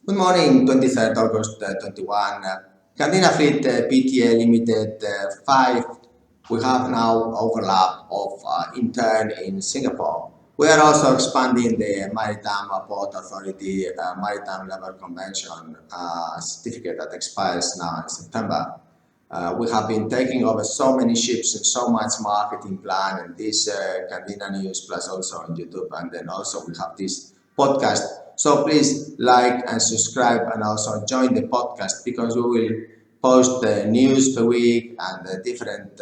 Good morning, 23rd August 21. Candina Fleet Pte Ltd 5. We have now overlap of intern in Singapore. We are also expanding the Maritime Port Authority Maritime Level Convention certificate that expires now in September. We have been taking over so many ships and so much marketing plan and this Candina News plus also on YouTube, and then also we have this podcast. So please like and subscribe and also join the podcast because we will post news per week and different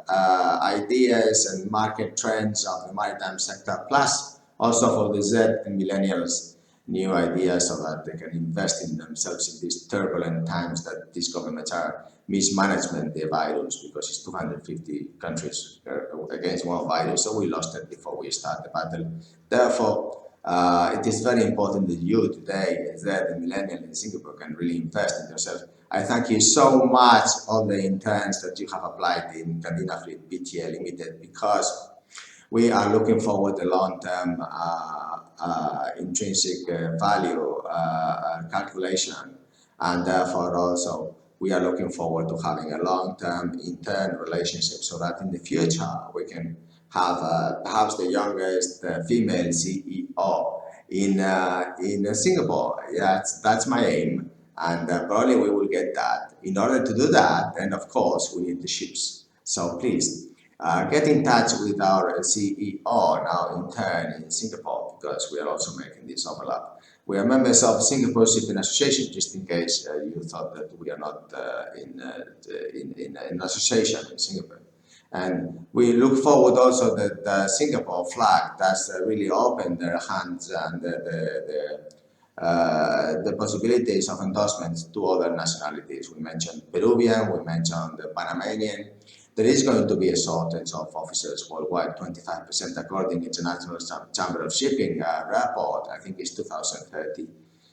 ideas and market trends of the maritime sector, plus also for the Z and millennials new ideas so that they can invest in themselves in these turbulent times that these governments are mismanagement the virus, because it's 250 countries against one virus, so we lost it before we start the battle. Therefore, it is very important that you today, as the millennial in Singapore, can really invest in yourself. I thank you so much, all the interns that you have applied in Candina Fleet Pte Ltd, because we are looking forward to long-term intrinsic value calculation, and therefore also we are looking forward to having a long-term intern relationship so that in the future we can have perhaps the youngest female CEO in Singapore. That's my aim, and probably we will get that. In order to do that, then of course we need the ships. So please get in touch with our CEO now in turn in Singapore, because we are also making this overlap. We are members of Singapore Shipping Association, just in case you thought that we are not in an association in Singapore. And we look forward also that the Singapore flag does really open their hands and the possibilities of endorsements to other nationalities. We mentioned Peruvian, we mentioned the Panamanian. There is going to be a shortage of officers worldwide, 25% according to International Chamber of Shipping report, I think it's 2030.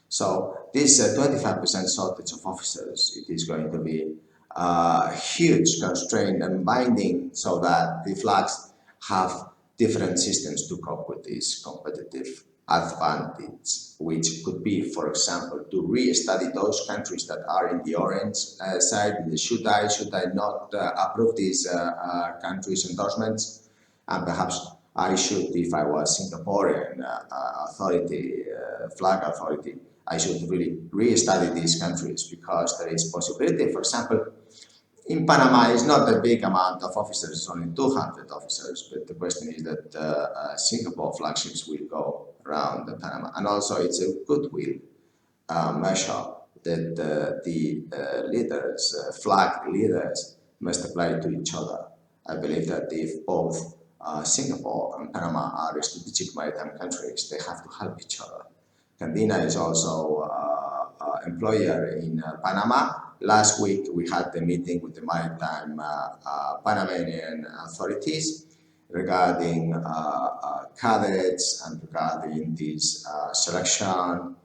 So this 25% shortage of officers, it is going to be a huge constraint and binding so that the flags have different systems to cope with this competitive advantage, which could be, for example, to re-study those countries that are in the orange side. Should I not approve these countries' endorsements? And perhaps I should, if I was Singaporean authority, flag authority, I should really re-study these countries, because there is possibility. For example, in Panama, it's not a big amount of officers, it's only 200 officers, but the question is that Singapore flagships will go around Panama. And also it's a goodwill measure that the leaders, flag leaders, must apply to each other. I believe that if both Singapore and Panama are strategic maritime countries, they have to help each other. Candina is also employer in Panama. Last week we had the meeting with the maritime Panamanian authorities regarding cadets and regarding this selection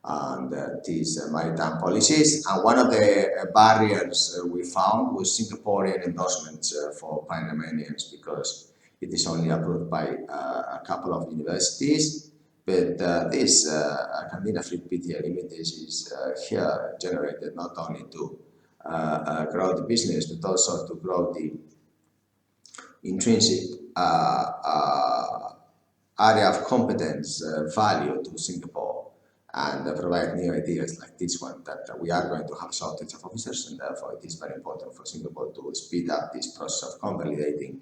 and these maritime policies. And one of the barriers we found was Singaporean endorsements for Panamanians, because it is only approved by a couple of universities. But this Candina Fleet Pte Ltd is here generated not only to grow the business, but also to grow the intrinsic area of competence value to Singapore, and provide new ideas like this one, that we are going to have shortage of officers, and therefore it is very important for Singapore to speed up this process of consolidating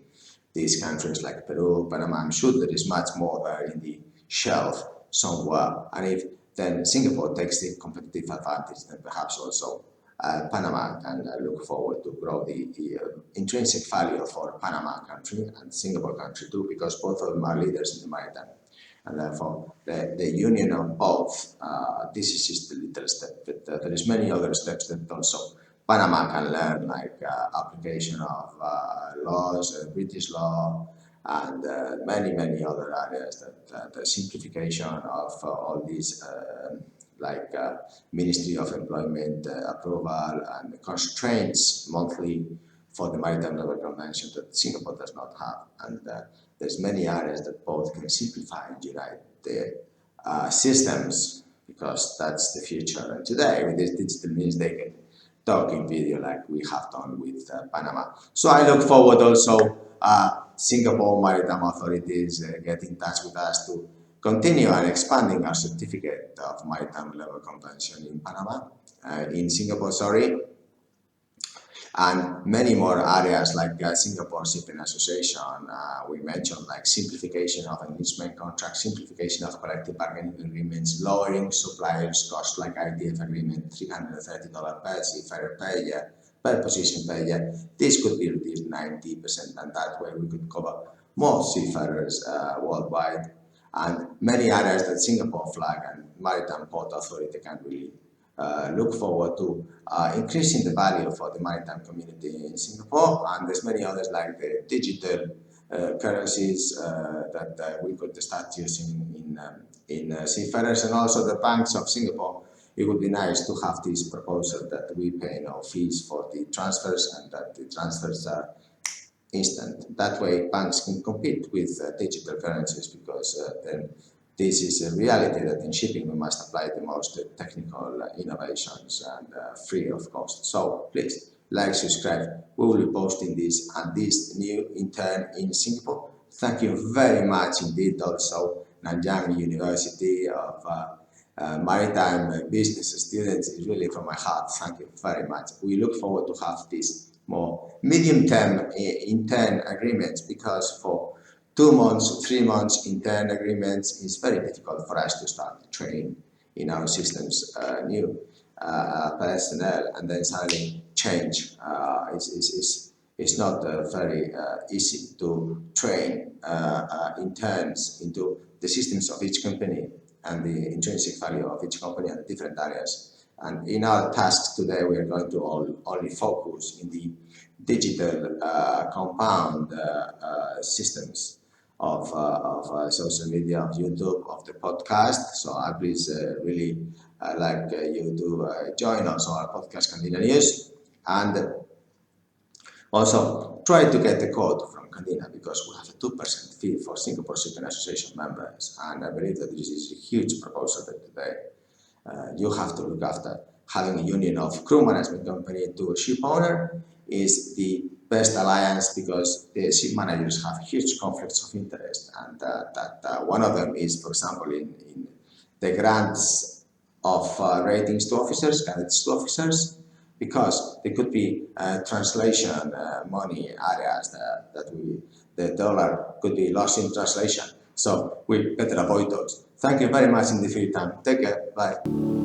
these countries like Peru, Panama. I'm sure there is much more there in the shelf somewhere, and if then Singapore takes the competitive advantage, then perhaps also Panama can look forward to grow the intrinsic value for Panama country and Singapore country too, because both of them are leaders in the maritime, and therefore the union of both, this is just a little step, but there is many other steps that also Panama can learn, like application of laws, British law, and many other areas, that the simplification of all these like Ministry of Employment approval and constraints monthly for the Maritime Level Convention that Singapore does not have. And there's many areas that both can simplify and unite the systems, because that's the future. And today, with this digital means, they can talk in video like we have done with Panama. So I look forward also Singapore Maritime Authorities get in touch with us to continue and expanding our certificate of maritime level convention in Panama, in Singapore, sorry, and many more areas like Singapore Shipping Association. We mentioned like simplification of enlistment contracts, simplification of collective bargaining agreements, lowering suppliers' costs like IDF agreement, $330 per seafarer per year, per position per year. This could be reduced 90%, and that way we could cover more seafarers worldwide, and many areas that Singapore flag and Maritime Port Authority can really look forward to increasing the value for the maritime community in Singapore. And there's many others like the digital currencies that we could start using in seafarers, and also the banks of Singapore. It would be nice to have this proposal that we pay no fees for the transfers and that the transfers are instant. That way banks can compete with digital currencies, because then this is a reality that in shipping we must apply the most technical innovations and free of cost. So please like, subscribe. We will be posting this and this new intern in Singapore. Thank you very much indeed. Also Nanyang University of Maritime Business students, is really from my heart. Thank you very much. We look forward to have this more medium-term intern agreements, because for 2 months, 3 months intern agreements is very difficult for us to start training in our systems new personnel, and then suddenly change. It's not very easy to train interns into the systems of each company and the intrinsic value of each company and different areas. And in our tasks today, we are going to only focus in the digital compound systems of social media, of YouTube, of the podcast. So I please really like you to join also our podcast Candina News, and also try to get the code from Candina, because we have a 2% fee for Singapore Shipping Association members, and I believe that this is a huge proposal that today you have to look after. Having a union of crew management company to a ship owner is the best alliance, because the ship managers have huge conflicts of interest, and one of them is, for example, in the grants of ratings to officers, cadets to officers, because there could be translation money areas that the dollar could be lost in translation. So we better avoid those. Thank you very much indeed for your time. Take care. Bye.